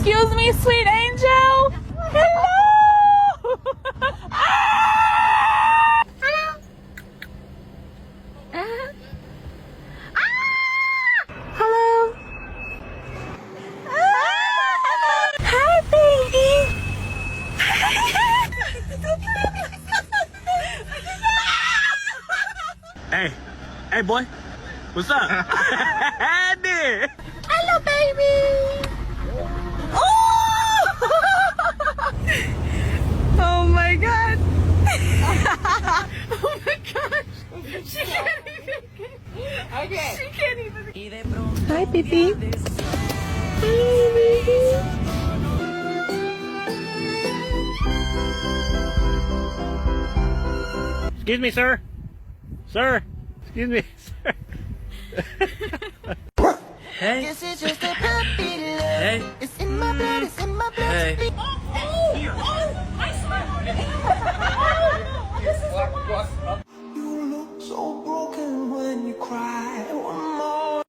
Excuse me, sweet angel. Hello. Ah! Ah! Hello. Hi, baby. Hey boy, what's up? Andy! Hello, baby. Oh! Oh my god. Oh my gosh. She can't even. Okay. She can't even. Hi, baby. Hi, baby. Excuse me, sir. Sir. Excuse me, sir. Hey. Guess it's just a puppy love. Hey. It's in my blood, it's in my blood. Hey. Oh